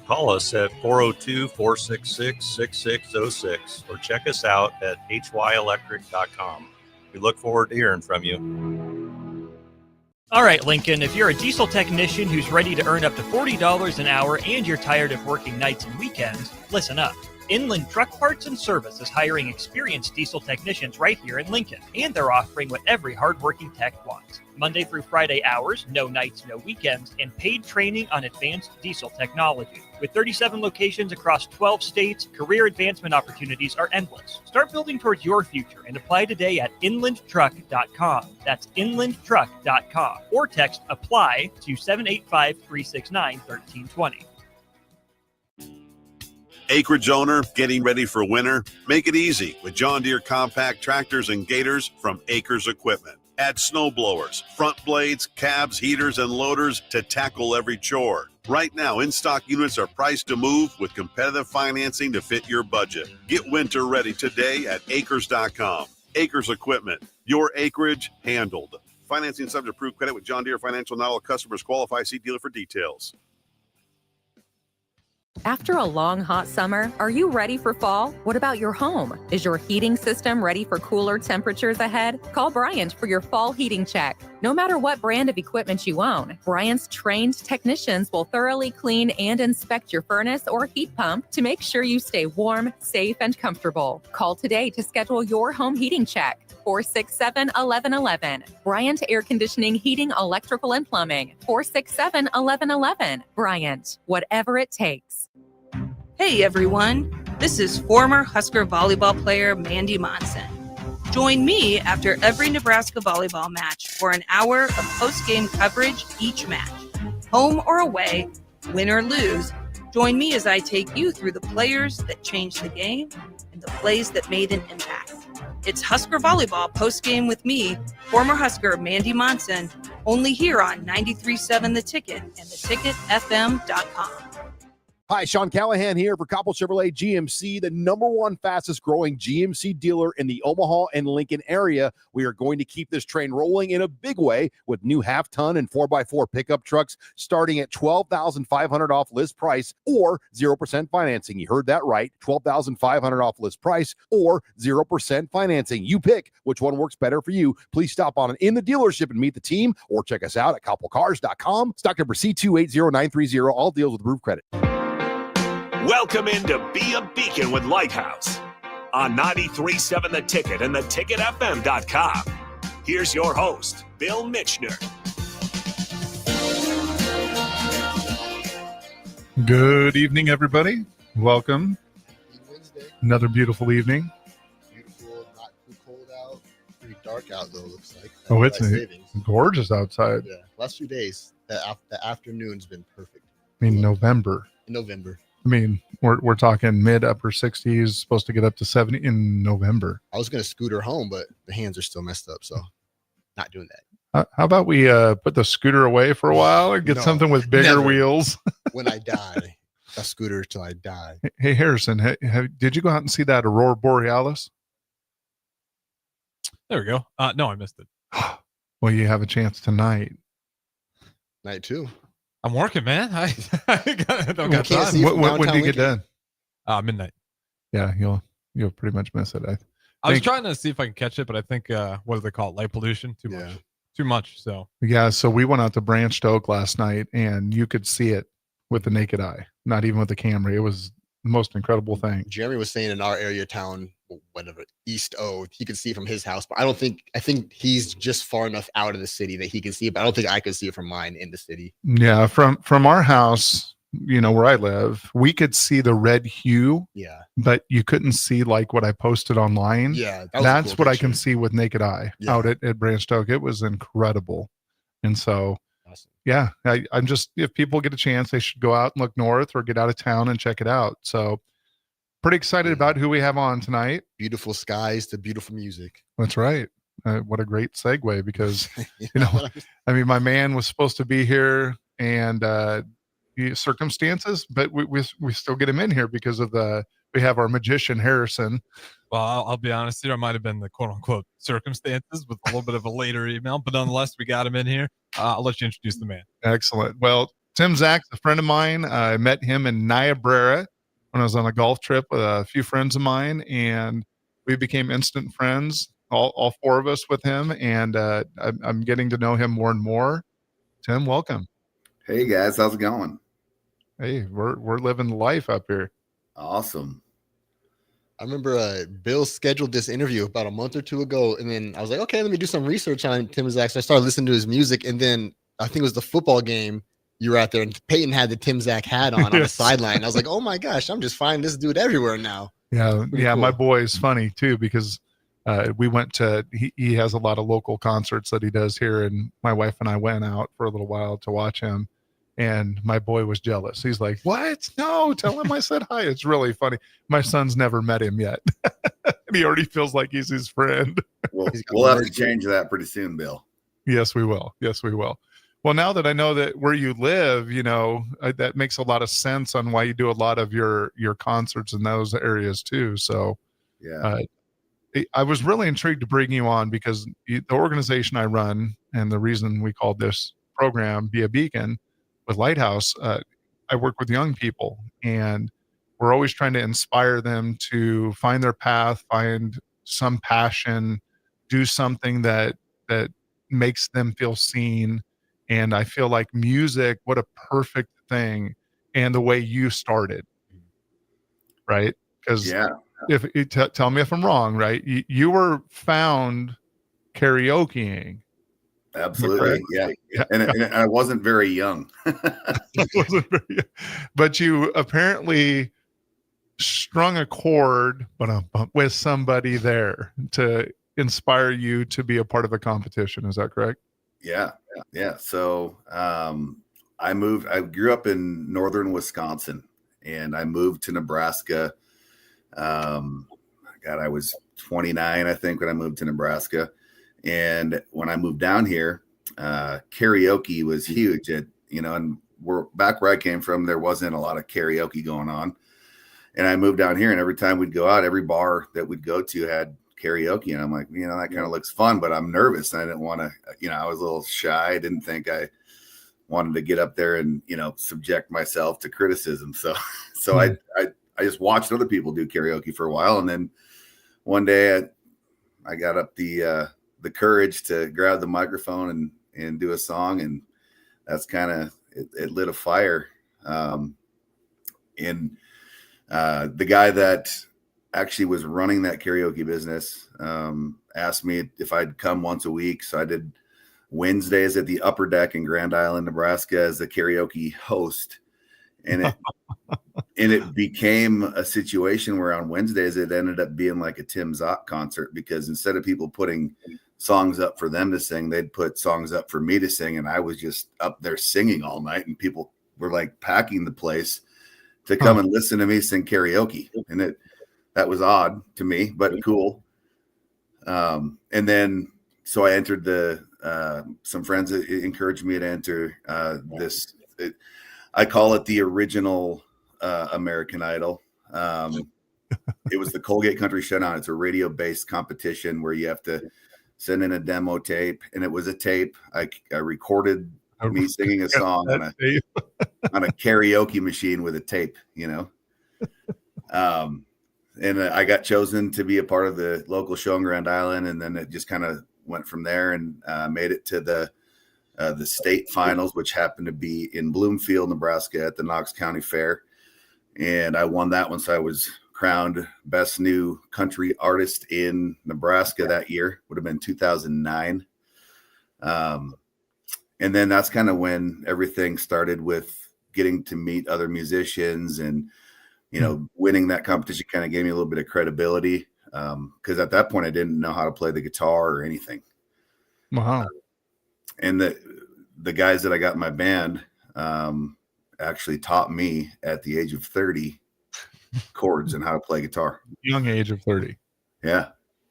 Call us at 402-466-6606 or check us out at hyelectric.com. We look forward to hearing from you. All right, Lincoln, if you're a diesel technician who's ready to earn up to $40 an hour and you're tired of working nights and weekends, listen up. Inland Truck Parts and Service is hiring experienced diesel technicians right here in Lincoln, and they're offering what every hardworking tech wants. Monday through Friday hours, no nights, no weekends, and paid training on advanced diesel technology. With 37 locations across 12 states, career advancement opportunities are endless. Start building towards your future and apply today at inlandtruck.com. That's inlandtruck.com. Or text APPLY to 785-369-1320. Acreage owner getting ready for winter? Make it easy with John Deere compact tractors and gators from Acres Equipment. Add snow blowers, front blades, cabs, heaters, and loaders to tackle every chore. Right now, in-stock units are priced to move with competitive financing to fit your budget. Get winter ready today at acres.com. Acres Equipment, your acreage handled. Financing subject to approved credit with John Deere Financial. Not all customers qualify. See dealer for details. After a long, hot summer, are you ready for fall? What about your home? Is your heating system ready for cooler temperatures ahead? Call Bryant for your fall heating check. No matter what brand of equipment you own, Bryant's trained technicians will thoroughly clean and inspect your furnace or heat pump to make sure you stay warm, safe, and comfortable. Call today to schedule your home heating check. 467-1111. Bryant Air Conditioning, Heating, Electrical, and Plumbing. 467-1111. Bryant, whatever it takes. Hey everyone, this is former Husker volleyball player Mandy Monson. Join me after every Nebraska volleyball match for an hour of post-game coverage each match. Home or away, win or lose, join me as I take you through the players that changed the game and the plays that made an impact. It's Husker Volleyball post-game with me, former Husker Mandy Monson, only here on 93.7 The Ticket and theticketfm.com. Hi, Sean Callahan here for Coppell Chevrolet GMC, the number one fastest growing GMC dealer in the Omaha and Lincoln area. We are going to keep this train rolling in a big way with new half-ton and 4x4 pickup trucks starting at $12,500 off list price or 0% financing. You heard that right, $12,500 off list price or 0% financing. You pick which one works better for you. Please stop on in the dealership and meet the team or check us out at coppellcars.com. Stock number C280930. All deals with approved credit. Welcome into Be a Beacon with Lighthouse on 93.7 The Ticket and theticketfm.com. Here's your host, Bill Mitchner. Good evening, everybody. Welcome. Wednesday. Another beautiful evening. Beautiful, not too cold out. Pretty dark out, though, looks like. Oh, it's gorgeous outside. Yeah, last few days, the afternoon's been perfect. I mean, November. In November. I mean, we're talking mid upper 60s, supposed to get up to 70 in November. I was going to scooter home, but the hands are still messed up, so not doing that. How about we put the scooter away for a while and get something with bigger wheels? When I die, a scooter till I die. Hey, Harrison, did you go out and see that Aurora Borealis? There we go. No, I missed it. Well, you have a chance tonight. Night two. I'm working, man. I don't got time. When do you get done? Midnight. Yeah, you'll pretty much miss it. I was trying to see if I can catch it, but I think what do they call it? Light pollution. Too much. So yeah. So we went out to Branched Oak last night, and you could see it with the naked eye, not even with the camera. It was the most incredible thing. Jeremy was saying in our area town, whatever, East O, he could see it from his house, but I think he's just far enough out of the city that he can see it, but I don't think I could see it from mine in the city. Yeah, from our house, where I live, we could see the red hue. Yeah. But you couldn't see like what I posted online. Yeah. That's what I can see with naked eye out at Branched Oak. It was incredible. And so awesome. Yeah, I'm just, if people get a chance, they should go out and look north or get out of town and check it out. So pretty excited about who we have on tonight. Beautiful skies to beautiful music. That's right. What a great segue, because, I mean, my man was supposed to be here and circumstances, but we still get him in here because of we have our magician, Harrison. Well, I'll be honest here. It might have been the quote unquote circumstances with a little bit of a later email, but nonetheless, we got him in here. I'll let you introduce the man. Excellent. Well, Tim Zach's a friend of mine. I met him in Niobrara when I was on a golf trip with a few friends of mine, and we became instant friends, all four of us with him, and I'm getting to know him more and more. Tim, welcome. Hey guys, how's it going? Hey, we're living life up here. Awesome. I remember Bill scheduled this interview about a month or two ago, and then I was like, okay, let me do some research on Tim Zach. So I started listening to his music, and then I think it was the football game you were out there, and Peyton had the Tim Zach hat on the sideline. I was like, oh my gosh, I'm just finding this dude everywhere now. Yeah, Cool. my boy is funny too, because we went to he has a lot of local concerts that he does here, and my wife and I went out for a little while to watch him, and my boy was jealous. He's like, what? No, tell him I said hi. It's really funny. My son's never met him yet. And he already feels like he's his friend. Well, we'll have to change that pretty soon, Bill. Yes, we will. Well, now that I know that where you live, that makes a lot of sense on why you do a lot of your concerts in those areas too. So yeah, I was really intrigued to bring you on because the organization I run, and the reason we called this program Be a Beacon with Lighthouse, I work with young people, and we're always trying to inspire them to find their path, find some passion, do something that makes them feel seen. And I feel like music, what a perfect thing. And the way you started, right? Because tell me if I'm wrong, right? You were found karaokeing. Absolutely. Yeah. And I wasn't very young. But you apparently strung a chord with somebody there to inspire you to be a part of a competition. Is that correct? Yeah. So I grew up in northern Wisconsin, and I moved to Nebraska. I was 29, I think, when I moved to Nebraska. And when I moved down here, karaoke was huge. And back where I came from, there wasn't a lot of karaoke going on. And I moved down here, and every time we'd go out, every bar that we'd go to had karaoke. And I'm like, that kind of looks fun, but I'm nervous. And I didn't want to, I was a little shy. I didn't think I wanted to get up there and, subject myself to criticism. So I just watched other people do karaoke for a while. And then one day I got up the courage to grab the microphone and do a song. And that's kind of, it lit a fire. And the guy that actually was running that karaoke business asked me if I'd come once a week. So I did Wednesdays at the Upper Deck in Grand Island, Nebraska, as the karaoke host. And it became a situation where on Wednesdays it ended up being like a Tim Zach concert, because instead of people putting songs up for them to sing, they'd put songs up for me to sing. And I was just up there singing all night, and people were like packing the place to come and listen to me sing karaoke. And that was odd to me, but cool. And then, so I entered some friends encouraged me to enter this. I call it the original American Idol. It was the Colgate Country Showdown. It's a radio-based competition where you have to send in a demo tape, and it was a tape. I recorded me singing a song on a karaoke machine with a tape, and I got chosen to be a part of the local show in Grand Island, and then it just kind of went from there, and made it to the state finals, which happened to be in Bloomfield, Nebraska, at the Knox County Fair, and I won that one. So I was crowned best new country artist in Nebraska that year. Would have been 2009. And then that's kind of when everything started, with getting to meet other musicians, and, winning that competition kind of gave me a little bit of credibility. Because at that point I didn't know how to play the guitar or anything. Wow. And the guys that I got in my band actually taught me at the age of 30 chords and how to play guitar. Young age of 30. Yeah.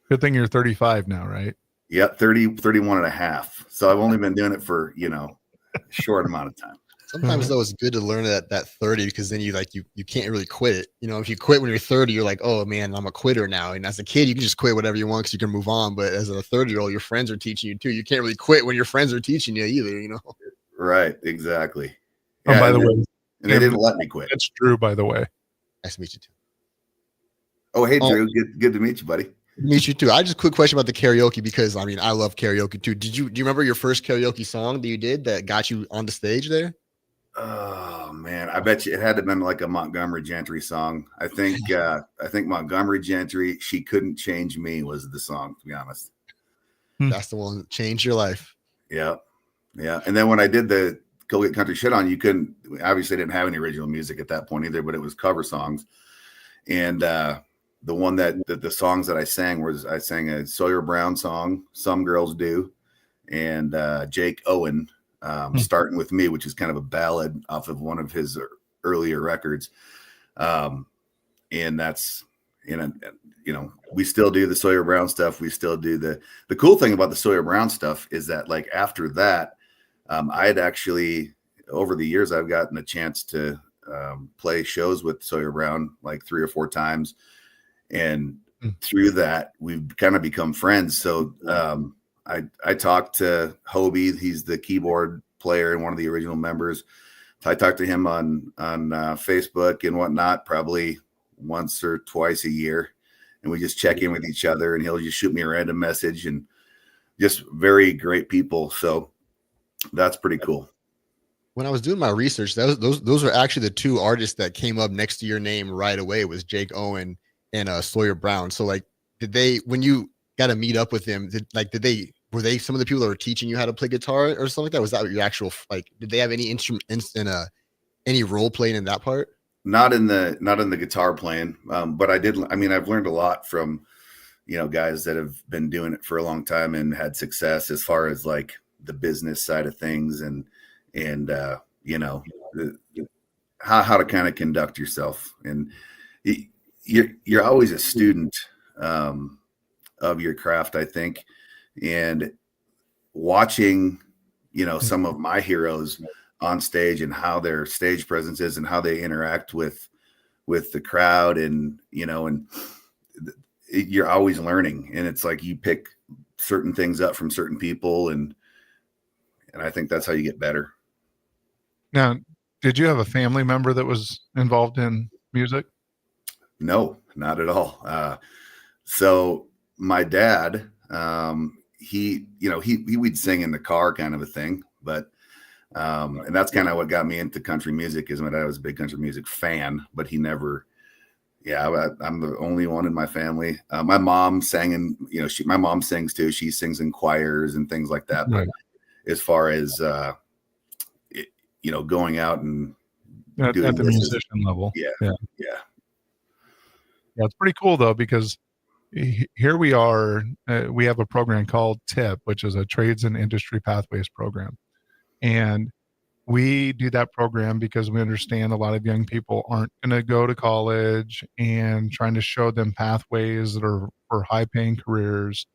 Good thing you're 35 now, right? Yeah, 31 and a half. So I've only been doing it for, a short amount of time. Sometimes though, it's good to learn it at that 30, because then you can't really quit it. If you quit when you're 30, you're like, oh man, I'm a quitter now. And as a kid, you can just quit whatever you want because you can move on. But as a 30-year-old, your friends are teaching you too. You can't really quit when your friends are teaching you either, Right. Exactly. Oh, Yeah, by the and way, they didn't let me quit. it's Drew, by the way. Nice to meet you too. Oh, hey, Drew. Good to meet you, buddy. Meet you too. I just a quick question about the karaoke because I mean I love karaoke too. Do you remember your first karaoke song that you did that got you on the stage there? Oh man, I bet you it had to have been like a Montgomery Gentry song. I think Montgomery Gentry, "She Couldn't Change Me" was the song, to be honest. That's the one that changed your life. Yeah. Yeah. And then when I did the Go Get Country Shit On, you couldn't obviously didn't have any original music at that point either, but it was cover songs. And the one that the songs that I sang was I sang a Sawyer Brown song, "Some Girls Do," and Jake Owen, "Starting With Me," which is kind of a ballad off of one of his earlier records. And that's, we still do the Sawyer Brown stuff. We still do the cool thing about the Sawyer Brown stuff is that like after that, I had actually over the years, I've gotten a chance to play shows with Sawyer Brown like 3 or 4 times. And through that, we've kind of become friends. So I talked to Hobie. He's the keyboard player and one of the original members. I talked to him on Facebook and whatnot, probably once or twice a year. And we just check in with each other and he'll just shoot me a random message and just very great people. So that's pretty cool. When I was doing my research, those are actually the 2 artists that came up next to your name right away. It was Jake Owen and Sawyer Brown. So like, when you got to meet up with them, were they some of the people that were teaching you how to play guitar or something like that? Was that your actual, did they have any instruments in any role playing in that part? Not in the guitar playing. But I've learned a lot from, guys that have been doing it for a long time and had success as far as like the business side of things and how to kind of conduct yourself. And you're always a student of your craft, I think. And watching, some of my heroes on stage and how their stage presence is and how they interact with the crowd and you're always learning. And it's like you pick certain things up from certain people and I think that's how you get better. Now, did you have a family member that was involved in music? No, not at all. So my dad, he would sing in the car kind of a thing, but, and that's kind of what got me into country music is my dad was a big country music fan, but he never, I'm the only one in my family. My mom sang in, my mom sings too. She sings in choirs and things like that. Right. But as far as, going out and at the musician level. Yeah. It's pretty cool though, because here we are, we have a program called TIP, which is a Trades and Industry Pathways program. And we do that program because we understand a lot of young people aren't going to go to college and trying to show them pathways that are for high paying careers.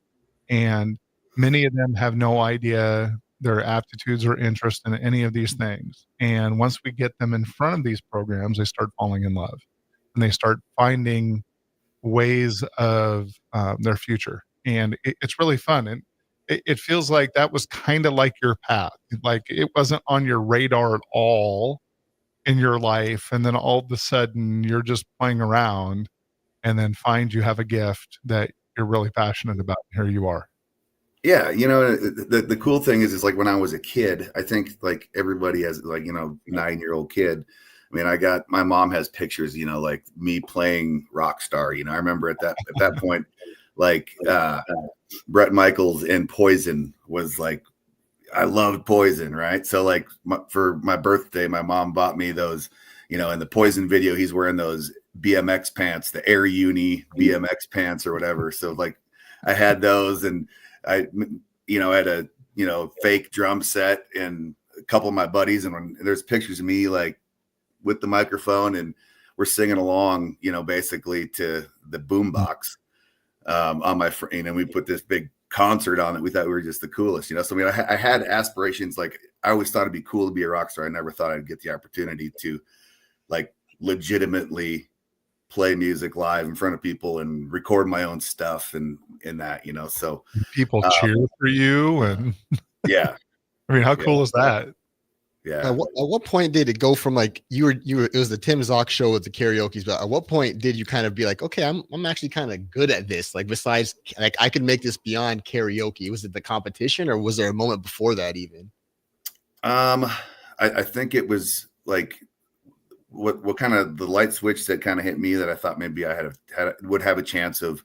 And many of them have no idea their aptitudes or interest in any of these things. And once we get them in front of these programs, they start falling in love and they start finding ways of their future. And it's really fun. And it feels like that was kind of like your path. Like it wasn't on your radar at all in your life. And then all of a sudden you're just playing around and then find you have a gift that you're really passionate about. Here you are. Yeah. The cool thing is like when I was a kid, I think like everybody has like, 9-year-old kid. I mean, my mom has pictures, like me playing rock star, I remember at that point, like Bret Michaels and Poison was like, I loved Poison. Right. So like for my birthday, my mom bought me those, in the Poison video, he's wearing those BMX pants, the Air Uni BMX pants or whatever. So like I had those and I, had a, fake drum set and a couple of my buddies. And there's pictures of me like with the microphone and we're singing along, basically to the boombox on my frame. And we put this big concert on it. We thought we were just the coolest, So, I had aspirations. Like I always thought it'd be cool to be a rock star. I never thought I'd get the opportunity to like legitimately play music live in front of people and record my own stuff and that, so people cheer for you. And yeah, I mean, how cool is that? Yeah. At what point did it go from like you were it was the Tim Zock show with the karaoke's, but at what point did you kind of be like, okay, I'm actually kind of good at this? Like besides, like I could make this beyond karaoke. Was it the competition, or was there a moment before that even? I think it was like what kind of the light switch that kind of hit me that I thought maybe I would have a chance of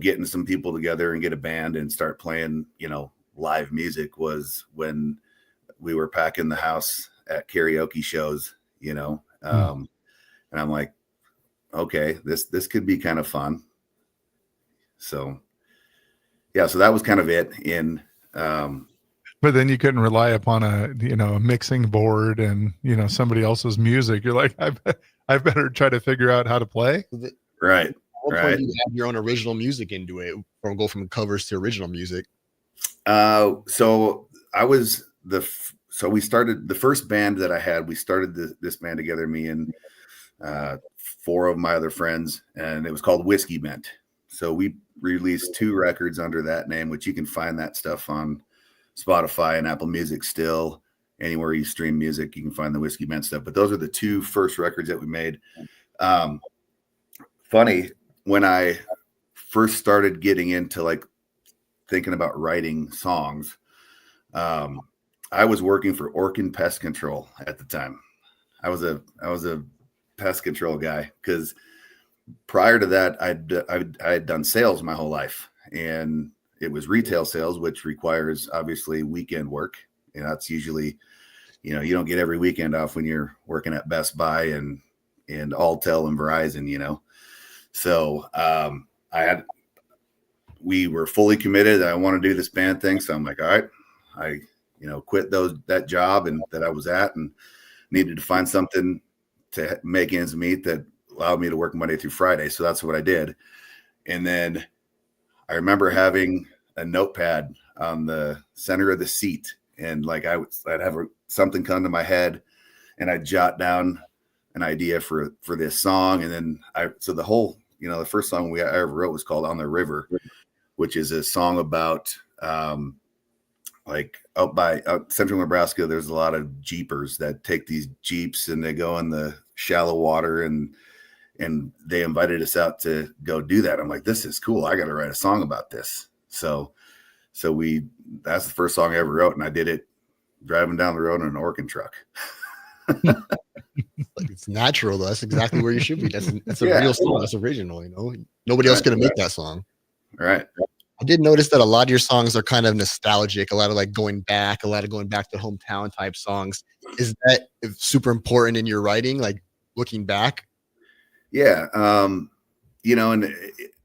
getting some people together and get a band and start playing, live music was when we were packing the house at karaoke shows, and I'm like, okay, this could be kind of fun. So yeah, so that was kind of it but then you couldn't rely upon a mixing board and somebody else's music. You're like, I better try to figure out how to play. Right. At what point do you add your own original music into it, or go from covers to original music? So we started the first band that I had. We started this band together, me and 4 of my other friends, and it was called Whiskey Bent. So we released 2 records under that name, which you can find that stuff on Spotify and Apple Music still. Anywhere you stream music, you can find the Whiskey Bent stuff. But those are the 2 first records that we made. Funny, when I first started getting into like thinking about writing songs, I was working for Orkin Pest Control at the time. I was a pest control guy because prior to that, I had done sales my whole life, and it was retail sales, which requires obviously weekend work. And that's usually, you don't get every weekend off when you're working at Best Buy and Alltel and Verizon, So we were fully committed. I want to do this band thing. So I'm like, all right, I quit that job and that I was at, and needed to find something to make ends meet that allowed me to work Monday through Friday. So that's what I did. And then I remember having a notepad on the center of the seat, and like I'd have something come to my head, and I'd jot down an idea for this song. And then the whole, the first song I ever wrote was called On the River, which is a song about like out central Nebraska, there's a lot of Jeepers that take these Jeeps and they go in the shallow water, and they invited us out to go do that. I'm like, this is cool. I got to write a song about this. So that's the first song I ever wrote, and I did it driving down the road in an Orkin truck. Like, it's natural though. That's exactly where you should be. That's a real song. That's original. Nobody else could have made that song. Right. I did notice that a lot of your songs are kind of nostalgic, a lot of going back to hometown type songs. Is that super important in your writing, like looking back? Yeah. And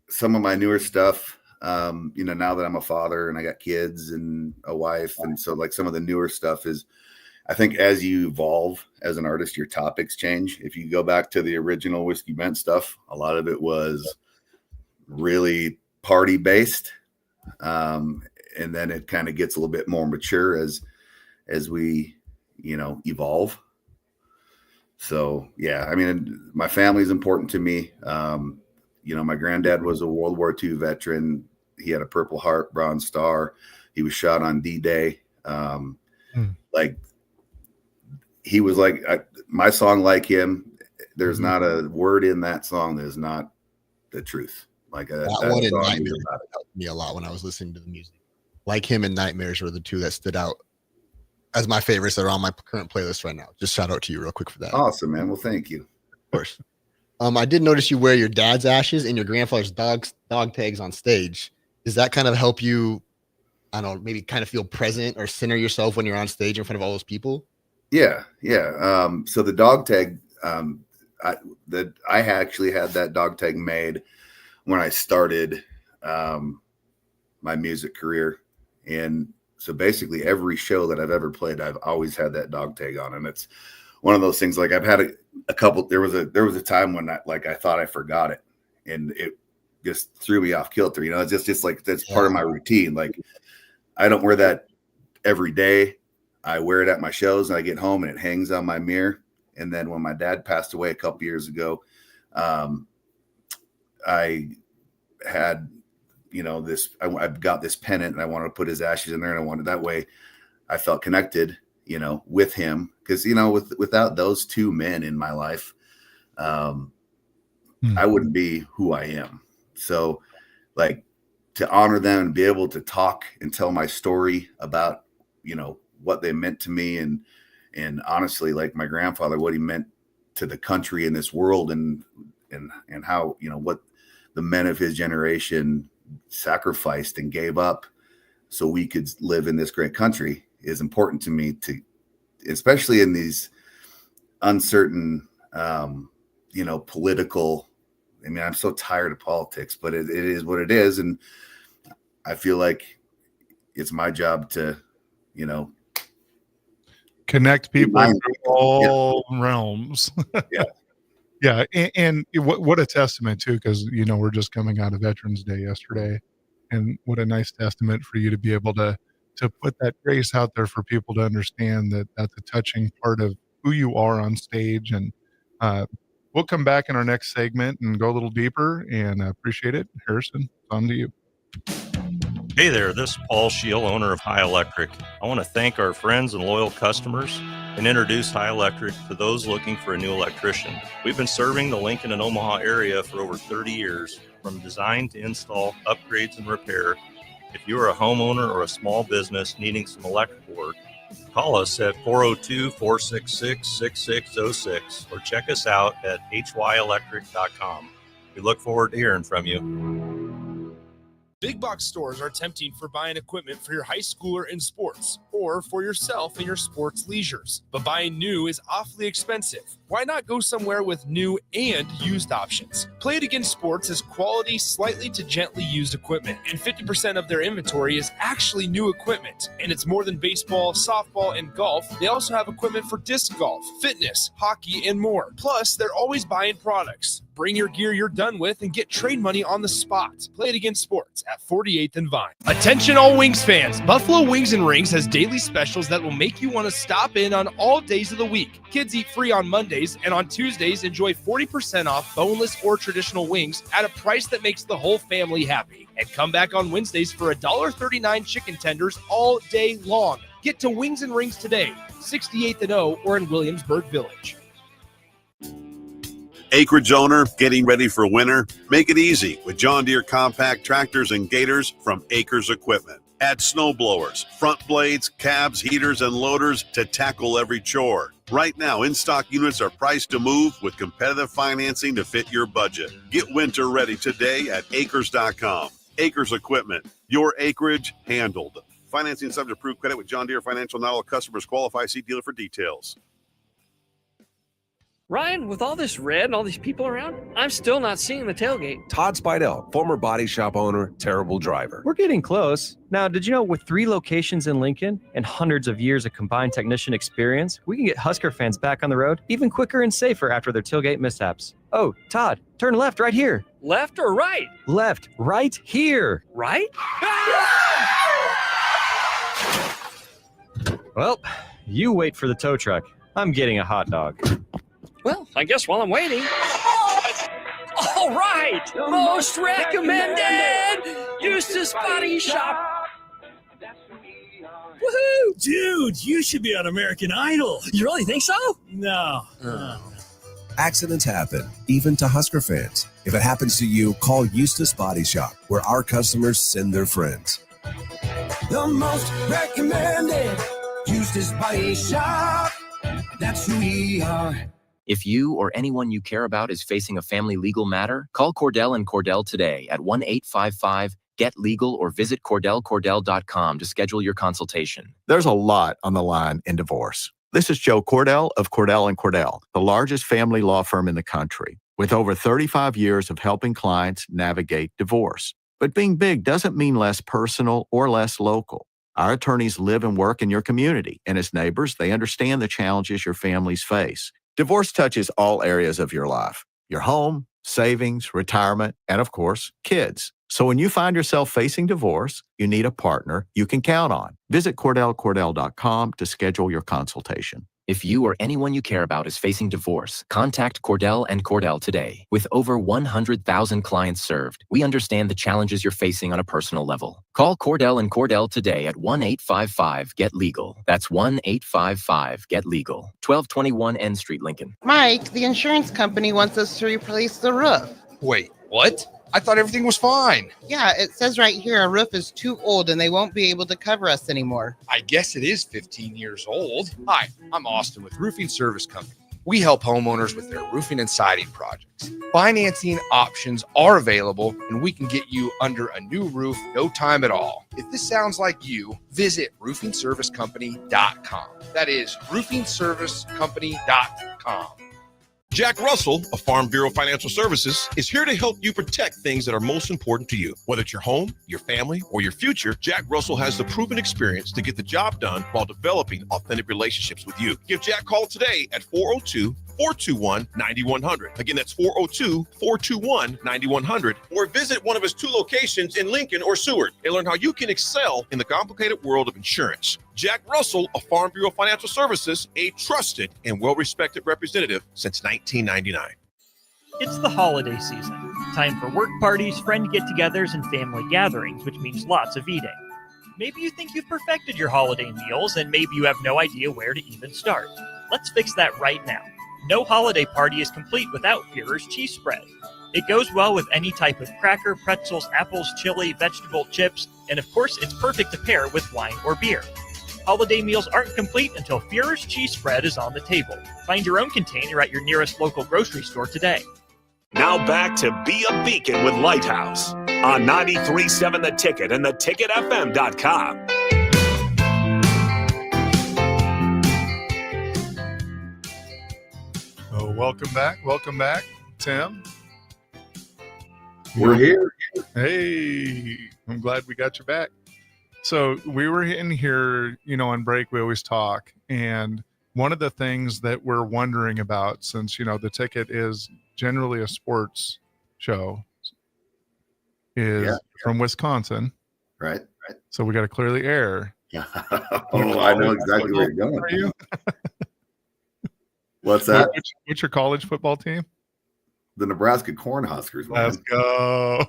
some of my newer stuff, now that I'm a father and I got kids and a wife. And so like some of the newer stuff is, I think as you evolve as an artist, your topics change. If you go back to the original Whiskey Bent stuff, a lot of it was really party based. And then it kind of gets a little bit more mature as we, evolve. So, yeah, I mean, my family is important to me. My granddad was a World War II veteran. He had a Purple Heart, Bronze Star. He was shot on D-Day. Like he was like my song, like him. There's not a word in that song that is not the truth. Like that one in Nightmares helped me a lot when I was listening to the music. Like Him and Nightmares were the 2 that stood out as my favorites that are on my current playlist right now. Just shout out to you real quick for that. Awesome, man. Well, thank you. Of course. I did notice you wear your dad's ashes and your grandfather's dog tags on stage. Does that kind of help you, I don't know, maybe kind of feel present or center yourself when you're on stage in front of all those people? Yeah. So the dog tag, I actually had that dog tag made when I started my music career. And so basically every show that I've ever played, I've always had that dog tag on. And it's one of those things, like I've had a couple, there was a time when I thought I forgot it, and it just threw me off kilter. It's just like, that's part of my routine. Like I don't wear that every day. I wear it at my shows, and I get home and it hangs on my mirror. And then when my dad passed away a couple years ago, I had, I've got this pennant, and I wanted to put his ashes in there, and I wanted that way I felt connected, with him. Because, without those two men in my life, I wouldn't be who I am. So like to honor them and be able to talk and tell my story about, what they meant to me. And honestly, like my grandfather, what he meant to the country and this world and how, what the men of his generation sacrificed and gave up so we could live in this great country is important to me, to especially in these uncertain, political. I mean, I'm so tired of politics, but it is what it is. And I feel like it's my job to, connect people in all realms. Yeah. Yeah. And what a testament too, because, we're just coming out of Veterans Day yesterday, and what a nice testament for you to be able to put that grace out there for people to understand that that's a touching part of who you are on stage. And we'll come back in our next segment and go a little deeper, and appreciate it. Harrison, on to you. Hey there, this is Paul Scheel, owner of High Electric. I want to thank our friends and loyal customers and introduce High Electric to those looking for a new electrician. We've been serving the Lincoln and Omaha area for over 30 years, from design to install, upgrades, and repair. If you are a homeowner or a small business needing some electrical work, call us at 402-466-6606 or check us out at hyelectric.com. We look forward to hearing from you. Big box stores are tempting for buying equipment for your high schooler in sports or for yourself in your sports leisures. But buying new is awfully expensive. Why not go somewhere with new and used options? Play It Again Sports has quality, slightly to gently used equipment, and 50% of their inventory is actually new equipment. And it's more than baseball, softball, and golf. They also have equipment for disc golf, fitness, hockey, and more. Plus, they're always buying products. Bring your gear you're done with and get trade money on the spot. Play It Again Sports at 48th and Vine. Attention all Wings fans. Buffalo Wings and Rings has daily specials that will make you want to stop in on all days of the week. Kids eat free on Mondays, and on Tuesdays, enjoy 40% off boneless or traditional wings at a price that makes the whole family happy. And come back on Wednesdays for $1.39 chicken tenders all day long. Get to Wings and Rings today, 68th and O, or in Williamsburg Village. Acreage owner getting ready for winter? Make it easy with John Deere compact tractors and gators from Acres Equipment. Add snow blowers, front blades, cabs, heaters, and loaders to tackle every chore. Right now, in-stock units are priced to move with competitive financing to fit your budget. Get winter ready today at acres.com. Acres Equipment, your acreage handled. Financing subject to approved credit with John Deere Financial. Not all customers qualify. See dealer for details. Ryan, with all this red and all these people around, I'm still not seeing the tailgate. Todd Spidell, former body shop owner, terrible driver. We're getting close. Now, did you know with 3 locations in Lincoln and hundreds of years of combined technician experience, we can get Husker fans back on the road even quicker and safer after their tailgate mishaps? Oh, Todd, turn left right here. Left or right? Left, right here. Right? Well, you wait for the tow truck. I'm getting a hot dog. Well, I guess while I'm waiting. All right! Most recommended! Eustace Body Shop! Woohoo! Dude, you should be on American Idol. You really think so? No. Accidents happen, even to Husker fans. If it happens to you, call Eustace Body Shop, where our customers send their friends. The most recommended Eustace Body Shop. That's who we are. If you or anyone you care about is facing a family legal matter, call Cordell & Cordell today at 1-855-GET-LEGAL or visit CordellCordell.com to schedule your consultation. There's a lot on the line in divorce. This is Joe Cordell of Cordell & Cordell, the largest family law firm in the country, with over 35 years of helping clients navigate divorce. But being big doesn't mean less personal or less local. Our attorneys live and work in your community, and as neighbors, they understand the challenges your families face. Divorce touches all areas of your life, your home, savings, retirement, and of course, kids. So when you find yourself facing divorce, you need a partner you can count on. Visit CordellCordell.com to schedule your consultation. If you or anyone you care about is facing divorce, contact Cordell and Cordell today. With over 100,000 clients served, we understand the challenges you're facing on a personal level. Call Cordell and Cordell today at 1-855-GET-LEGAL. That's 1-855-GET-LEGAL. 1221 N Street, Lincoln. Mike, the insurance company wants us to replace the roof. Wait, what? I thought everything was fine. Yeah, it says right here our roof is too old and they won't be able to cover us anymore. I guess it is 15 years old. Hi, I'm Austin with Roofing Service Company. We help homeowners with their roofing and siding projects. Financing options are available, and we can get you under a new roof no time at all. If this sounds like you, visit roofingservicecompany.com. That is roofingservicecompany.com. Jack Russell of Farm Bureau Financial Services is here to help you protect things that are most important to you. Whether it's your home, your family, or your future, Jack Russell has the proven experience to get the job done while developing authentic relationships with you. Give Jack a call today at 402-421-9100. Again, that's 402-421-9100. Or visit one of his 2 locations in Lincoln or Seward and learn how you can excel in the complicated world of insurance. Jack Russell of Farm Bureau Financial Services, a trusted and well-respected representative since 1999. It's the holiday season. Time for work parties, friend get-togethers, and family gatherings, which means lots of eating. Maybe you think you've perfected your holiday meals, and maybe you have no idea where to even start. Let's fix that right now. No holiday party is complete without Führer's cheese spread. It goes well with any type of cracker, pretzels, apples, chili, vegetable chips, and of course, it's perfect to pair with wine or beer. Holiday meals aren't complete until Führer's cheese spread is on the table. Find your own container at your nearest local grocery store today. Now back to Be a Beacon with Lighthouse on 93.7 The Ticket and theticketfm.com. Oh, welcome back, Tim. We're here. Hey, I'm glad we got you back. So we were in here, on break, we always talk. And one of the things that we're wondering about, since, the Ticket is generally a sports show, is from Wisconsin. Right. So we got to clearly air. I know exactly where you're going. Are you? What's that? What's your college football team? The Nebraska Cornhuskers. Man. Let's go.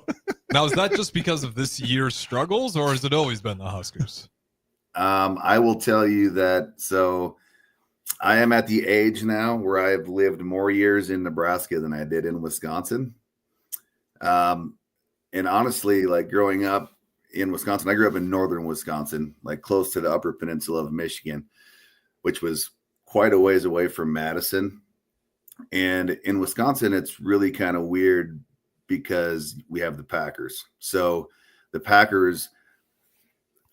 Now, is that just because of this year's struggles, or has it always been the Huskers? I will tell you that. So I am at the age now where I've lived more years in Nebraska than I did in Wisconsin. And honestly, like growing up in Wisconsin, I grew up in northern Wisconsin, like close to the upper peninsula of Michigan, which was quite a ways away from Madison. And in Wisconsin, it's really kind of weird because we have the Packers. So the Packers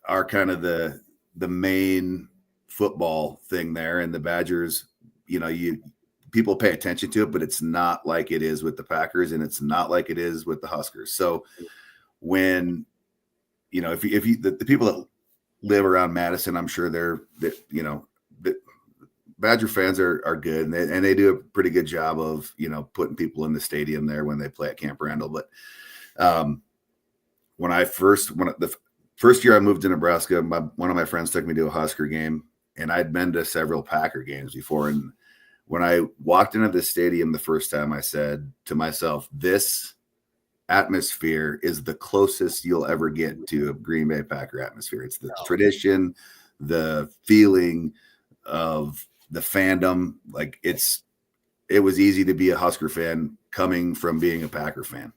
are kind of the main football thing there, and the Badgers, people pay attention to it, but it's not like it is with the Packers, and it's not like it is with the Huskers. So when if the people that live around Madison, I'm sure the Badger fans are good, and they do a pretty good job of putting people in the stadium there when they play at Camp Randall. But the first year I moved to Nebraska, one of my friends took me to a Husker game, and I'd been to several Packer games before. And when I walked into the stadium the first time, I said to myself, "This atmosphere is the closest you'll ever get to a Green Bay Packer atmosphere. It's the tradition, the feeling of the fandom. Like it was easy to be a Husker fan coming from being a Packer fan."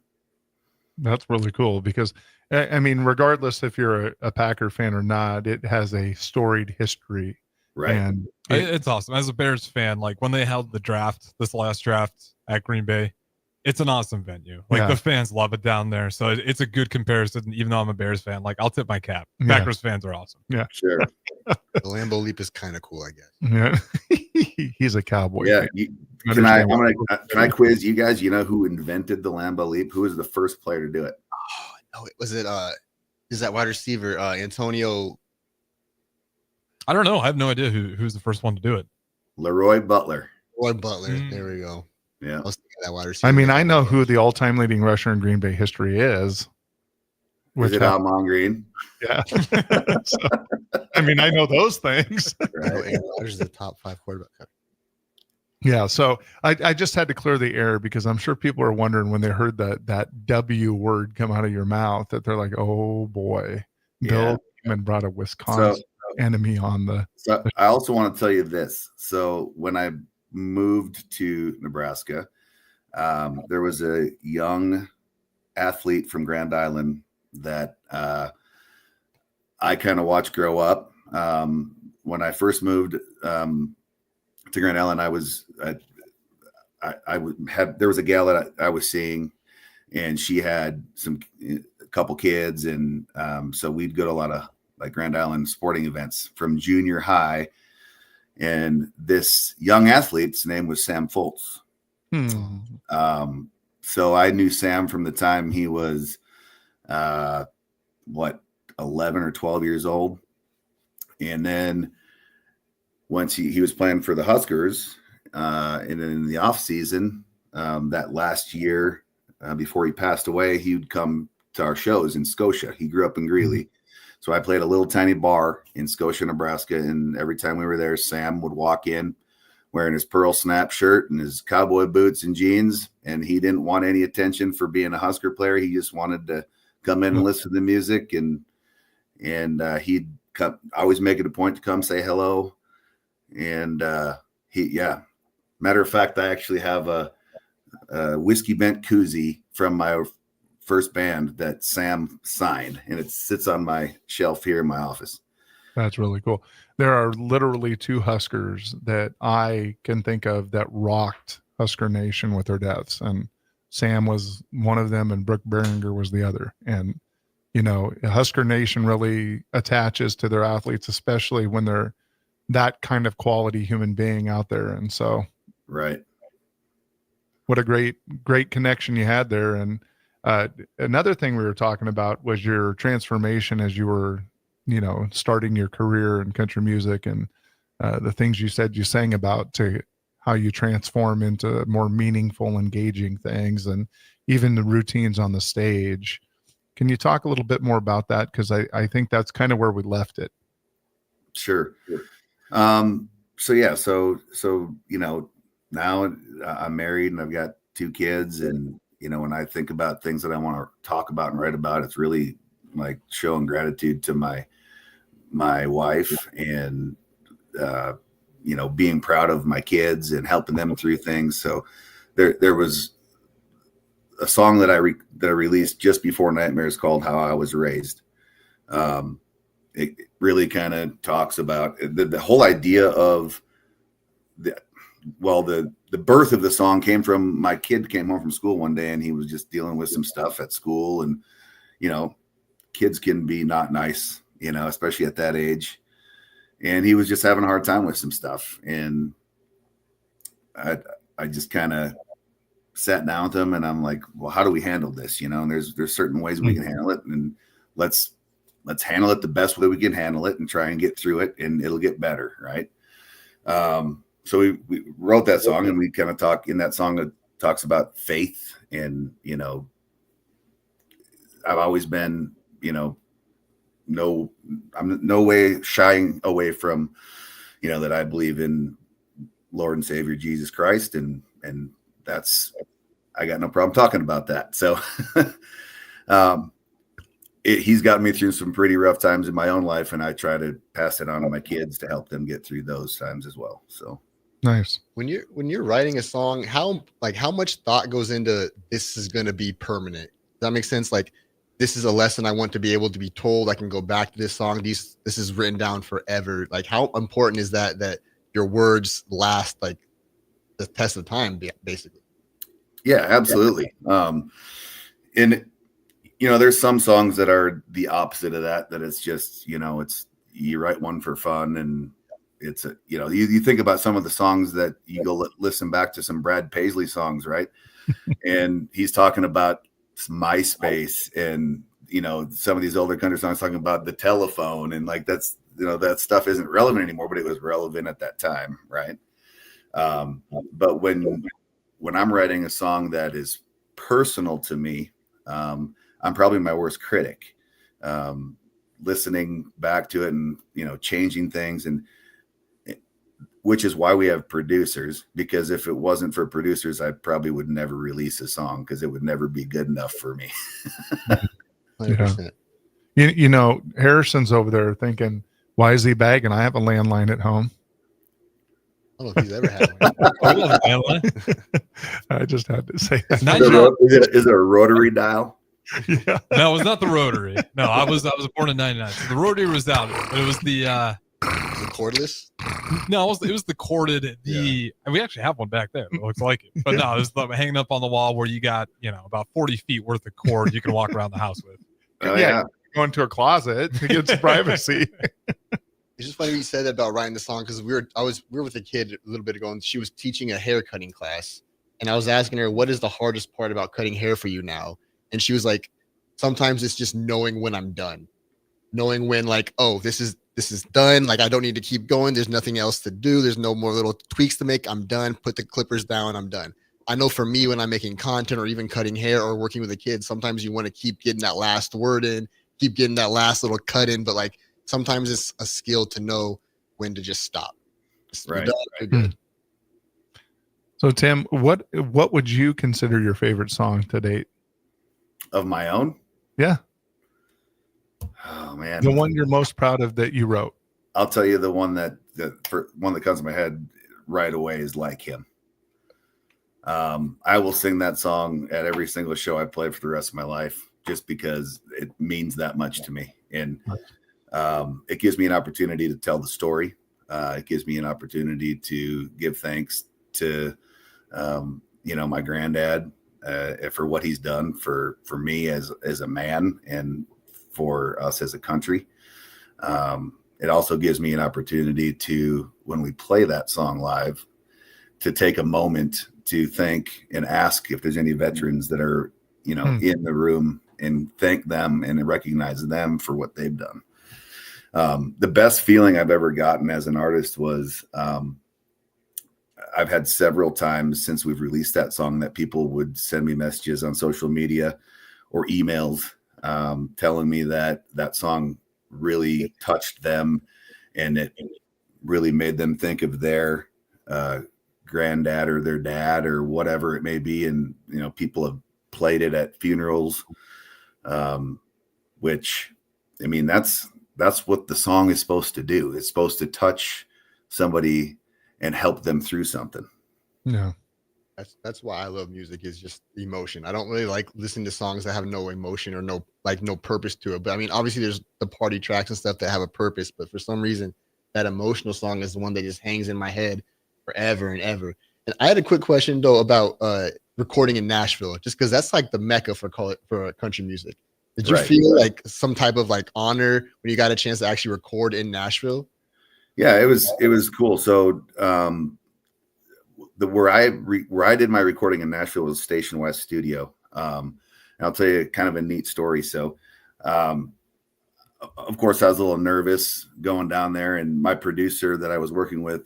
That's really cool because, I mean, regardless if you're a Packer fan or not, it has a storied history. Right. And it's awesome. As a Bears fan, like when they held the draft, this last draft at Green Bay, it's an awesome venue. Like the fans love it down there. So it's a good comparison. Even though I'm a Bears fan, like I'll tip my cap. Packers fans are awesome. Yeah. Sure. The Lambeau Leap is kind of cool, I guess. Yeah. He's a Cowboy. Yeah. Can I quiz you guys? You know who invented the Lambeau Leap? Who was the first player to do it? Oh, was it is that wide receiver Antonio? I don't know. I have no idea who's the first one to do it. Leroy Butler. There we go. Yeah. I was thinking that wide receiver. I mean, I know who the all-time leading rusher in Green Bay history is. Is it Almond Green? Yeah. So, I mean, I know those things. Right. Aaron Rodgers is the top 5 quarterback. Yeah. So I just had to clear the air because I'm sure people are wondering when they heard that W word come out of your mouth that they're like, oh boy, Bill came and brought a Wisconsin enemy on the. So I also want to tell you this. So when I moved to Nebraska, there was a young athlete from Grand Island that I kind of watched grow up. When I first moved to Grand Island, there was a gal that I was seeing, and she had a couple kids, and so we'd go to a lot of like Grand Island sporting events from junior high. And this young athlete's name was Sam Foltz. So I knew Sam from the time he was 11 or 12 years old. And then once he was playing for the Huskers, and then in the off season, that last year before he passed away, he would come to our shows in Scotia. He grew up in Greeley. So I played a little tiny bar in Scotia, Nebraska. And every time we were there, Sam would walk in wearing his pearl snap shirt and his cowboy boots and jeans. And he didn't want any attention for being a Husker player. He just wanted to come in and listen to the music. And he'd always make it a point to come say hello. And matter of fact, I actually have a whiskey bent koozie from my first band that Sam signed, and it sits on my shelf here in my office. That's really cool. There are literally 2 Huskers that I can think of that rocked Husker Nation with their deaths, and Sam was one of them and Brooke Behringer was the other. And Husker Nation really attaches to their athletes, especially when they're that kind of quality human being out there. And so right, what a great connection you had there. And another thing we were talking about was your transformation as you were, starting your career in country music, and the things you said you sang about to how you transform into more meaningful, engaging things, and even the routines on the stage. Can you talk a little bit more about that? Because I think that's kind of where we left it. Sure. So now I'm married and I've got 2 kids, and when I think about things that I want to talk about and write about, it's really like showing gratitude to my wife and being proud of my kids and helping them through things. So there was a song that I released just before Nightmares called "How I Was Raised." It really kind of talks about the whole idea of the birth of the song came from my kid came home from school one day, and he was just dealing with some stuff at school. And, kids can be not nice, especially at that age. And he was just having a hard time with some stuff. And I just kind of sat down with him, and I'm like, well, how do we handle this? And there's certain ways we can handle it, and let's handle it the best way we can handle it and try and get through it, and it'll get better. Right. So we wrote that song, and we kind of talk in that song. It talks about faith, and I've always been, I'm no way shying away from, that I believe in Lord and Savior Jesus Christ, and that's I got no problem talking about that. So, he's gotten me through some pretty rough times in my own life, and I try to pass it on to my kids to help them get through those times as well. So. Nice. When you're writing a song, how much thought goes into this is going to be permanent? Does that make sense? Like, this is a lesson I want to be able to be told. I can go back to this song. This is written down forever. Like, how important is that your words last like the test of time, basically? Yeah, absolutely. And there's some songs that are the opposite of that it's just, it's you write one for fun, and it's you think about some of the songs that you go listen back to some Brad Paisley songs, right? And he's talking about MySpace and some of these older country songs talking about the telephone, and like that's that stuff isn't relevant anymore, but it was relevant at that time, right? But when I'm writing a song that is personal to me, I'm probably my worst critic. listening back to it and, changing things, and which is why we have producers, because if it wasn't for producers, I probably would never release a song because it would never be good enough for me. 100%. Harrison's over there thinking, why is he bagging? I have a landline at home. I don't know if he's ever had one. I just had to say that. Is it a rotary dial? Yeah. No, it was not the rotary. No, I was born in 99. So the rotary was out. It was the cordless? No, it was the corded. And we actually have one back there. It looks like it. But no, it was hanging up on the wall where you got, about 40 feet worth of cord you can walk around the house with. Oh, yeah. Go into a closet to get some privacy. It's just funny you said that about writing the song, because we were with a kid a little bit ago, and she was teaching a hair cutting class, and I was asking her, what is the hardest part about cutting hair for you now? And she was like, sometimes it's just knowing when I'm done, knowing when, like, oh, this is done, like I don't need to keep going, there's nothing else to do, there's no more little tweaks to make, I'm done, put the clippers down, I'm done. I know for me, when I'm making content or even cutting hair or working with a kid, sometimes you want to keep getting that last word in, keep getting that last little cut in, but like sometimes it's a skill to know when to just stop. Right. You're good. So Tim, what would you consider your favorite song to date? Of my own? Yeah. Oh man. The one you're most proud of that you wrote. I'll tell you the one that comes to my head right away is Like Him. I will sing that song at every single show I play for the rest of my life, just because it means that much to me. And it gives me an opportunity to tell the story. It gives me an opportunity to give thanks to, my granddad for what he's done for me as a man and for us as a country. It also gives me an opportunity to, when we play that song live, to take a moment to thank and ask if there's any veterans that are, in the room, and thank them and recognize them for what they've done. The best feeling I've ever gotten as an artist was, I've had several times since we've released that song that people would send me messages on social media or emails, telling me that song really touched them and it really made them think of their granddad or their dad or whatever it may be. And, people have played it at funerals, which, I mean, that's what the song is supposed to do. It's supposed to touch somebody and help them through something. Yeah. That's why I love music, is just emotion. I don't really like listening to songs that have no emotion or no purpose to it. But I mean, obviously there's the party tracks and stuff that have a purpose, but for some reason that emotional song is the one that just hangs in my head forever and ever. And I had a quick question though about recording in Nashville, just because that's like the mecca for country music. Did you feel like some type of like honor when you got a chance to actually record in Nashville? Yeah, it was cool. So where I did my recording in Nashville was Station West Studio. And I'll tell you kind of a neat story. So of course I was a little nervous going down there, and my producer that I was working with,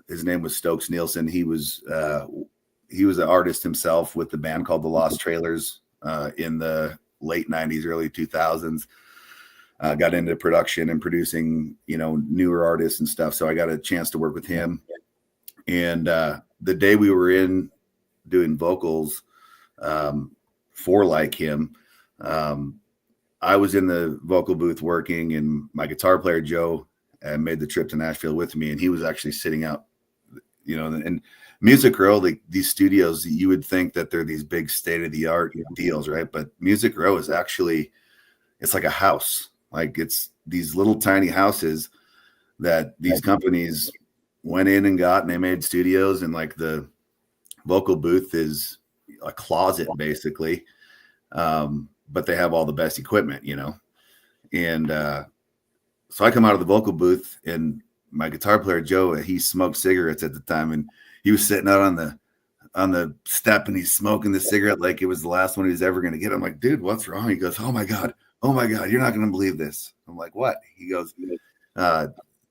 his name was Stokes Nielsen. He was an artist himself with the band called the Lost Trailers in the late 90s, early 2000s. Got into production and producing, newer artists and stuff. So I got a chance to work with him. And the day we were in doing vocals for Like Him, I was in the vocal booth working, and my guitar player, Joe, made the trip to Nashville with me. And he was actually sitting out, and Music Row, these studios, you would think that they're these big state-of-the-art deals, right? But Music Row is actually, it's like a house. Like, it's these little tiny houses that these companies went in and got, and they made studios, and like the vocal booth is a closet basically. But they have all the best equipment, and so I come out of the vocal booth, and my guitar player, Joe, he smoked cigarettes at the time, and he was sitting out on the step, and he's smoking the cigarette like it was the last one he was ever going to get. I'm like, dude, what's wrong? He goes, oh my God, you're not going to believe this. I'm like, what? He goes,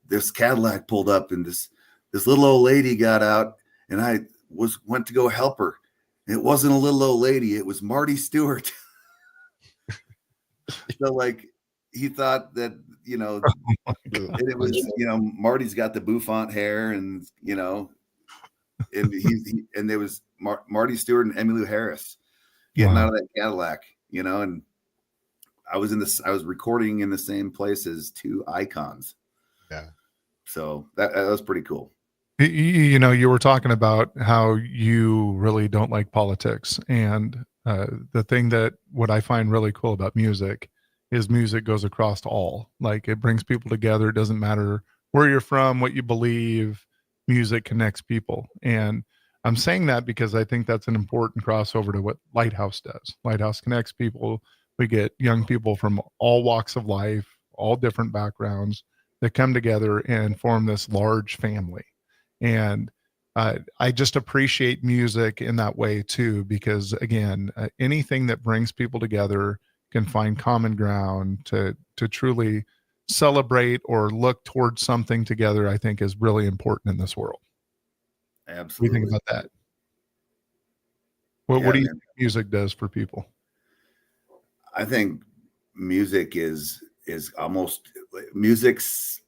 this Cadillac pulled up, and this little old lady got out, and I went to go help her. It wasn't a little old lady. It was Marty Stewart. So like he thought that, it was, Marty's got the bouffant hair and, and there was Marty Stewart and Emmylou Harris getting out of that Cadillac, and I was recording in the same place as two icons. Yeah. So that was pretty cool. You were talking about how you really don't like politics, and the thing that what I find really cool about music is music goes across all. Like, it brings people together. It doesn't matter where you're from, what you believe. Music connects people, and I'm saying that because I think that's an important crossover to what Lighthouse does. Lighthouse connects people. We get young people from all walks of life, all different backgrounds, that come together and form this large family. And I just appreciate music in that way too, because again, anything that brings people together can find common ground to truly celebrate or look towards something together, I think is really important in this world. Absolutely. What do you think about that? What do you think music does for people? I think music is almost music's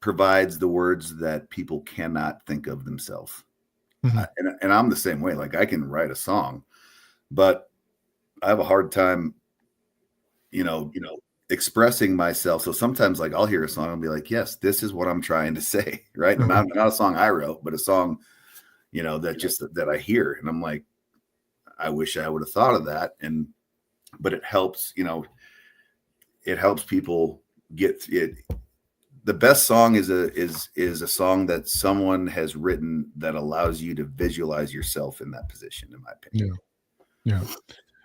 provides the words that people cannot think of themselves. And I'm the same way. Like, I can write a song, but I have a hard time, expressing myself. So sometimes, like, I'll hear a song and be like, yes, this is what I'm trying to say. Right. And not a song I wrote, but a song, that I hear. And I'm like, I wish I would have thought of that. But it helps, it helps people get it. The best song is a song that someone has written that allows you to visualize yourself in that position, in my opinion. Yeah.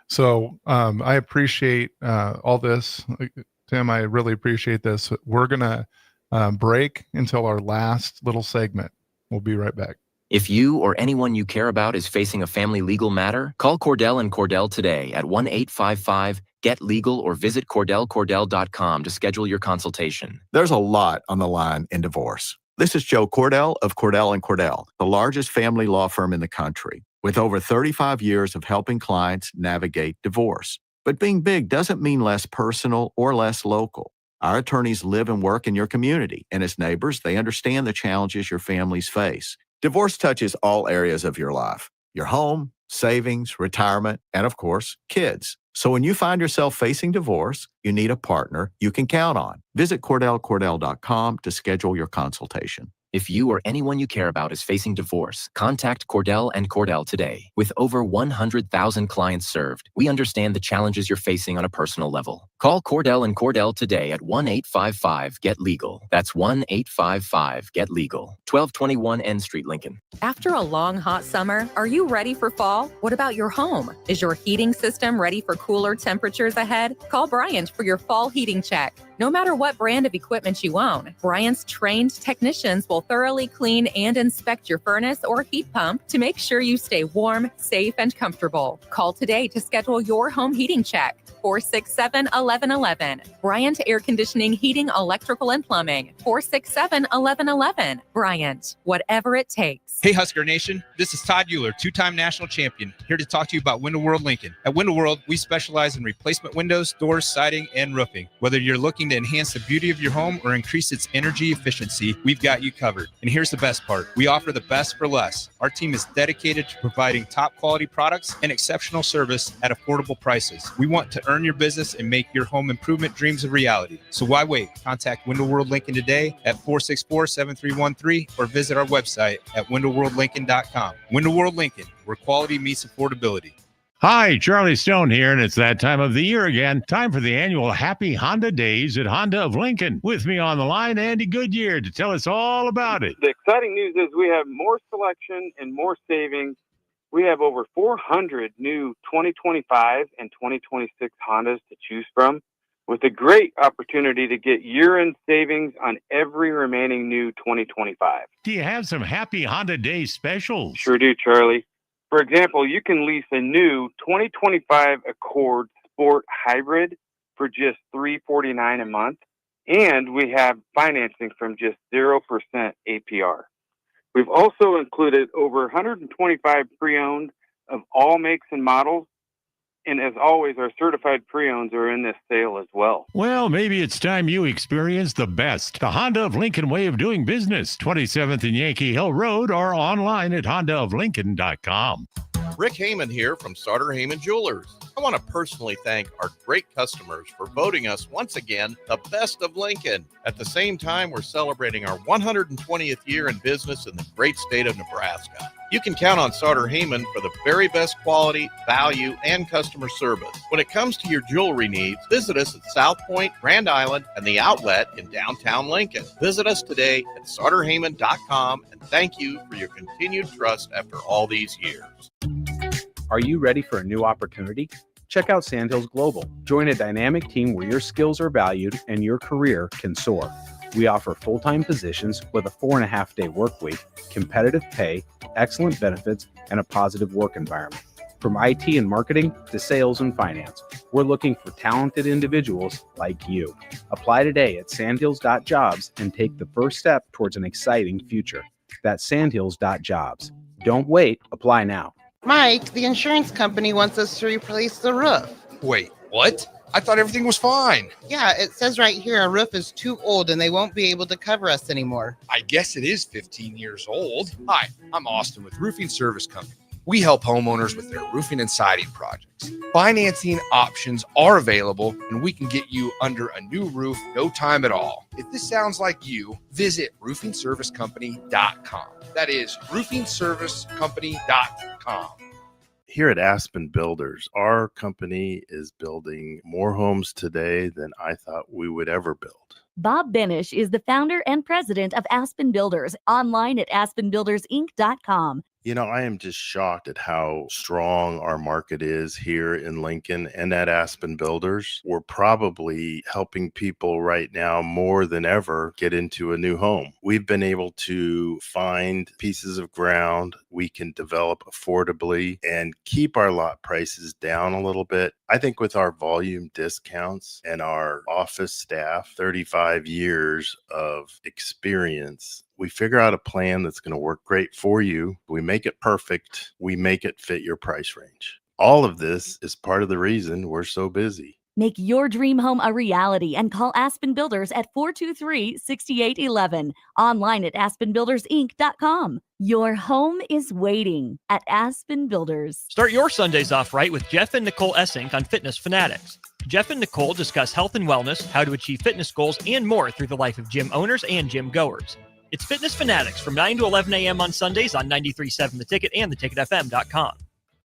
So I appreciate all this, Tim. I really appreciate this. We're gonna break until our last little segment. We'll be right back. If you or anyone you care about is facing a family legal matter, call Cordell and Cordell today at 1-855-GET-LEGAL or visit CordellCordell.com to schedule your consultation. There's a lot on the line in divorce. This is Joe Cordell of Cordell & Cordell, the largest family law firm in the country, with over 35 years of helping clients navigate divorce. But being big doesn't mean less personal or less local. Our attorneys live and work in your community, and as neighbors, they understand the challenges your families face. Divorce touches all areas of your life: your home, savings, retirement, and of course, kids. So when you find yourself facing divorce, you need a partner you can count on. Visit CordellCordell.com to schedule your consultation. If you or anyone you care about is facing divorce, contact Cordell and Cordell today. With over 100,000 clients served, we understand the challenges you're facing on a personal level. Call Cordell and Cordell today at 1-855-GET-LEGAL. That's 1-855-GET-LEGAL. 1221 N Street, Lincoln. After a long, hot summer, are you ready for fall? What about your home? Is your heating system ready for cooler temperatures ahead? Call Bryant for your fall heating check. No matter what brand of equipment you own, Bryant's trained technicians will thoroughly clean and inspect your furnace or heat pump to make sure you stay warm, safe, and comfortable. Call today to schedule your home heating check. 467-1111. Bryant Air Conditioning, Heating, Electrical, and Plumbing. 467-1111. Bryant, whatever it takes. Hey Husker Nation, this is Todd Euler, two-time national champion, here to talk to you about Window World Lincoln. At Window World, we specialize in replacement windows, doors, siding, and roofing. Whether you're looking to enhance the beauty of your home or increase its energy efficiency, we've got you covered. And here's the best part. We offer the best for less. Our team is dedicated to providing top quality products and exceptional service at affordable prices. We want to earn your business and make your home improvement dreams a reality. So why wait? Contact Window World Lincoln today at 464-7313 or visit our website at windowworldlincoln.com. Window World Lincoln, where quality meets affordability. Hi, Charlie Stone here, and it's that time of the year again. Time for the annual Happy Honda Days at Honda of Lincoln. With me on the line, Andy Goodyear, to tell us all about it. The exciting news is we have more selection and more savings. We have over 400 new 2025 and 2026 Hondas to choose from, with a great opportunity to get year-end savings on every remaining new 2025. Do you have some Happy Honda Day specials? Sure do, Charlie. For example, you can lease a new 2025 Accord Sport Hybrid for just $349 a month, and we have financing from just 0% APR. We've also included over 125 pre-owned of all makes and models, And as always, our certified pre-owns are in this sale as well. Well, maybe it's time you experience the best. The Honda of Lincoln way of doing business. 27th and Yankee Hill Road or online at hondaoflincoln.com. Rick Heyman here from Sartor Heyman Jewelers. I want to personally thank our great customers for voting us once again the best of Lincoln. At the same time, we're celebrating our 120th year in business in the great state of Nebraska. You can count on Sartor Heyman for the very best quality, value, and customer service. When it comes to your jewelry needs, visit us at South Point, Grand Island, and the Outlet in downtown Lincoln. Visit us today at sartorheyman.com, and thank you for your continued trust after all these years. Are you ready for a new opportunity? Check out Sandhills Global. Join a dynamic team where your skills are valued and your career can soar. We offer full-time positions with a 4.5-day work week, competitive pay, excellent benefits, and a positive work environment. From IT and marketing to sales and finance, we're looking for talented individuals like you. Apply today at sandhills.jobs and take the first step towards an exciting future. That's sandhills.jobs. Don't wait, apply now. Mike, the insurance company wants us to replace the roof. Wait, what? I thought everything was fine. Yeah, it says right here our roof is too old and they won't be able to cover us anymore. I guess it is 15 years old. Hi, I'm Austin with Roofing Service Company. We help homeowners with their roofing and siding projects. Financing options are available, and we can get you under a new roof no time at all. If this sounds like you, visit roofingservicecompany.com. That is roofingservicecompany.com. Here at Aspen Builders, our company is building more homes today than I thought we would ever build. Bob Benish is the founder and president of Aspen Builders, online at aspenbuildersinc.com. You know, I am just shocked at how strong our market is here in Lincoln and at Aspen Builders. We're probably helping people right now more than ever get into a new home. We've been able to find pieces of ground we can develop affordably and keep our lot prices down a little bit. I think with our volume discounts and our office staff, 35 years of experience, we figure out a plan that's going to work great for you. We make it perfect. We make it fit your price range. All of this is part of the reason we're so busy. Make your dream home a reality and call Aspen Builders at 423-6811. Online at aspenbuildersinc.com. Your home is waiting at Aspen Builders. Start your Sundays off right with Jeff and Nicole Essink on Fitness Fanatics. Jeff and Nicole discuss health and wellness, how to achieve fitness goals, and more through the life of gym owners and gym goers. It's Fitness Fanatics from 9 to 11 a.m. on Sundays on 93.7 The Ticket and theticketfm.com.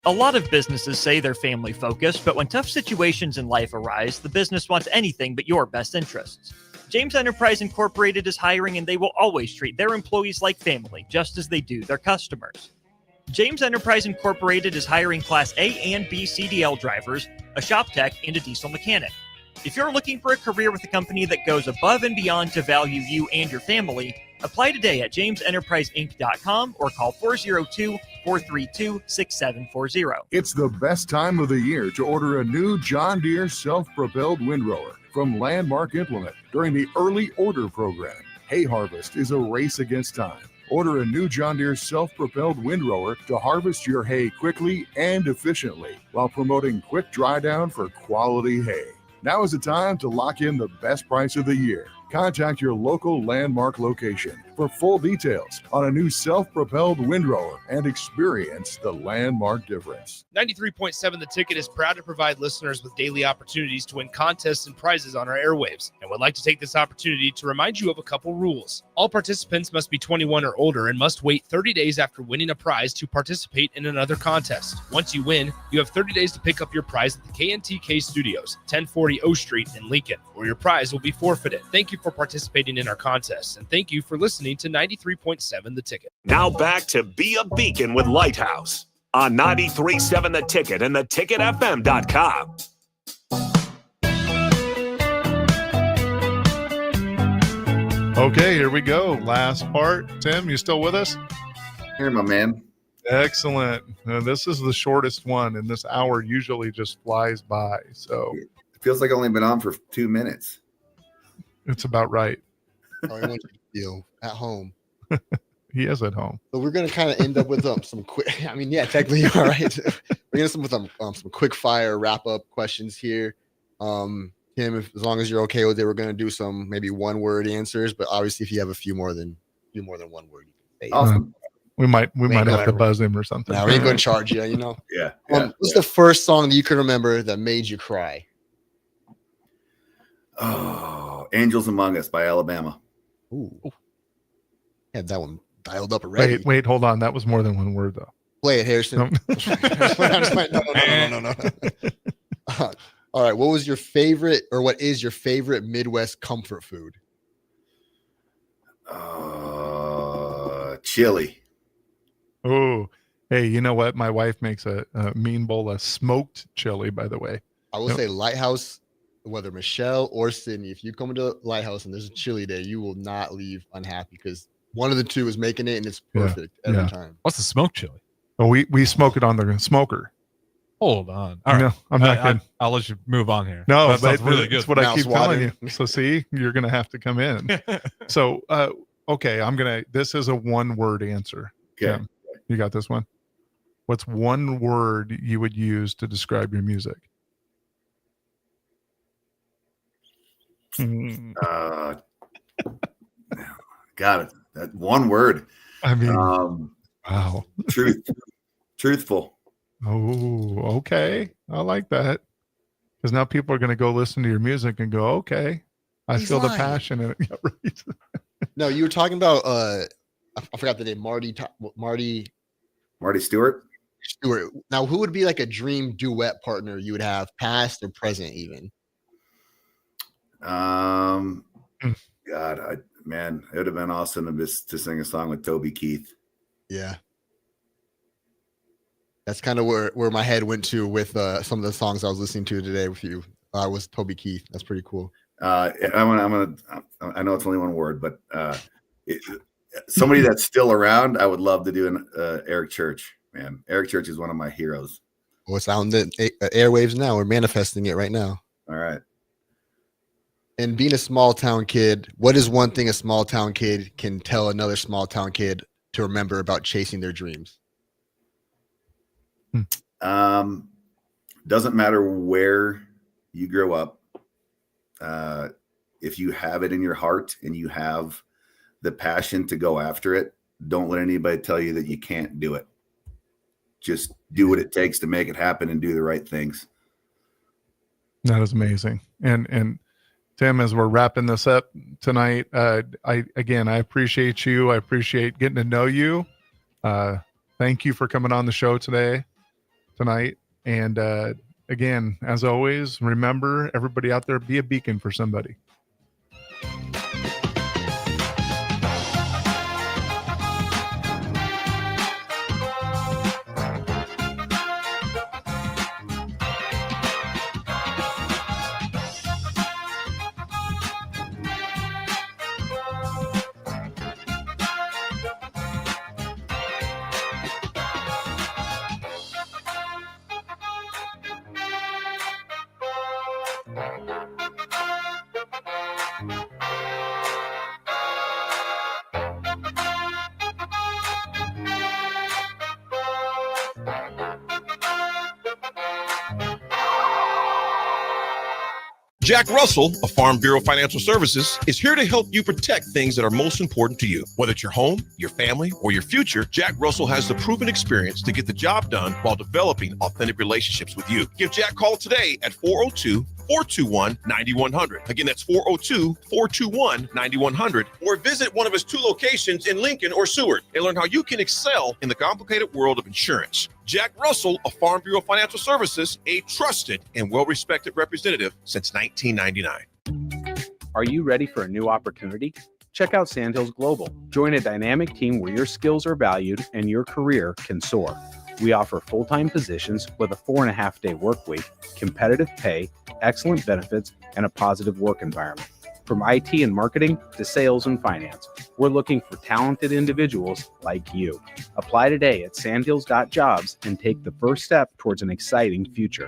A lot of businesses say they're family focused, but when tough situations in life arise, the business wants anything but your best interests. James Enterprise Incorporated is hiring, and they will always treat their employees like family, just as they do their customers. James Enterprise Incorporated is hiring Class A and B CDL drivers, a shop tech, and a diesel mechanic. If you're looking for a career with a company that goes above and beyond to value you and your family, apply today at jamesenterpriseinc.com or call 402-432-6740. It's the best time of the year to order a new John Deere self-propelled windrower from Landmark Implement during the early order program. Hay harvest is a race against time. Order a new John Deere self-propelled windrower to harvest your hay quickly and efficiently while promoting quick dry down for quality hay. Now is the time to lock in the best price of the year. Contact your local Landmark location for full details on a new self-propelled windrower and experience the Landmark difference. 93.7 The Ticket is proud to provide listeners with daily opportunities to win contests and prizes on our airwaves, and would like to take this opportunity to remind you of a couple rules. All participants must be 21 or older and must wait 30 days after winning a prize to participate in another contest. Once you win, you have 30 days to pick up your prize at the KNTK Studios, 1040 O Street in Lincoln, or your prize will be forfeited. Thank you for participating in our contest, and thank you for listening to 93.7 The Ticket. Now back to Be a Beacon with Lighthouse on 93.7 The Ticket and theticketfm.com. Okay, here we go. Last part. Tim, you still with us? Here, my man. Excellent. This is the shortest one, and this hour usually just flies by. So it feels like I've only been on for 2 minutes. It's about right. I want you to feel at home. He is at home. But we're going to kind of end up with some quick. I mean, yeah, technically, all right. We're getting some quick fire wrap up questions here. Tim, as long as you're okay with it, we're gonna do some maybe 1-word answers, but obviously if you have a few more than 1 word, you can say it. Awesome. We might have to buzz him or something. No, we ain't gonna charge you, you know. Yeah. What's the first song that you can remember that made you cry? Oh, Angels Among Us by Alabama. Ooh. Had that one dialed up already. Wait, hold on. That was more than 1 word though. Play it, Harrison. No. All right. What was your favorite, or what is your favorite Midwest comfort food? Chili. Oh, hey, you know what? My wife makes a mean bowl of smoked chili, by the way. I will say Lighthouse, whether Michelle or Sydney, if you come to Lighthouse and there's a chili day, you will not leave unhappy because one of the two is making it and it's perfect every time. What's the smoked chili? Oh, we smoke it on the smoker. Hold on. All right. No, I'm not kidding. I'll let you move on here. No, that sounds but really good. that's what I keep telling you. So see, you're going to have to come in. So, okay, this is a 1-word answer. Okay. Tim, you got this one? What's 1 word you would use to describe your music? Got it. That 1 word. I mean, wow. Truthful. Oh, okay. I like that. Because now people are going to go listen to your music and go, okay, I feel the passion in it. Yeah, right. No, you were talking about I forgot the name. Marty Stewart. Now, who would be like a dream duet partner you would have, past or present, even? God, it would have been awesome to sing a song with Toby Keith. Yeah. That's kind of where my head went to with some of the songs I was listening to today with you. Was Toby Keith. That's pretty cool. I know it's only 1 word, but somebody that's still around, I would love to do an Eric Church. Man, Eric Church is one of my heroes. Well, it's out in the airwaves now. We're manifesting it right now. All right. And being a small town kid, what is one thing a small town kid can tell another small town kid to remember about chasing their dreams? Doesn't matter where you grow up. If you have it in your heart and you have the passion to go after it, don't let anybody tell you that you can't do it. Just do what it takes to make it happen and do the right things. That is amazing. And Tim, as we're wrapping this up tonight, I appreciate you. I appreciate getting to know you. Thank you for coming on the show tonight. And again, as always, remember, everybody out there, be a beacon for somebody. Jack Russell of Farm Bureau Financial Services is here to help you protect things that are most important to you. Whether it's your home, your family, or your future, Jack Russell has the proven experience to get the job done while developing authentic relationships with you. Give Jack a call today at 402-421-9100. Again, that's 402-421-9100. Or visit one of his 2 locations in Lincoln or Seward and learn how you can excel in the complicated world of insurance. Jack Russell of Farm Bureau Financial Services, a trusted and well-respected representative since 1999. Are you ready for a new opportunity? Check out Sandhills Global. Join a dynamic team where your skills are valued and your career can soar. We offer full-time positions with a 4.5-day work week, competitive pay, excellent benefits, and a positive work environment. From IT and marketing to sales and finance, we're looking for talented individuals like you. Apply today at sandhills.jobs and take the first step towards an exciting future.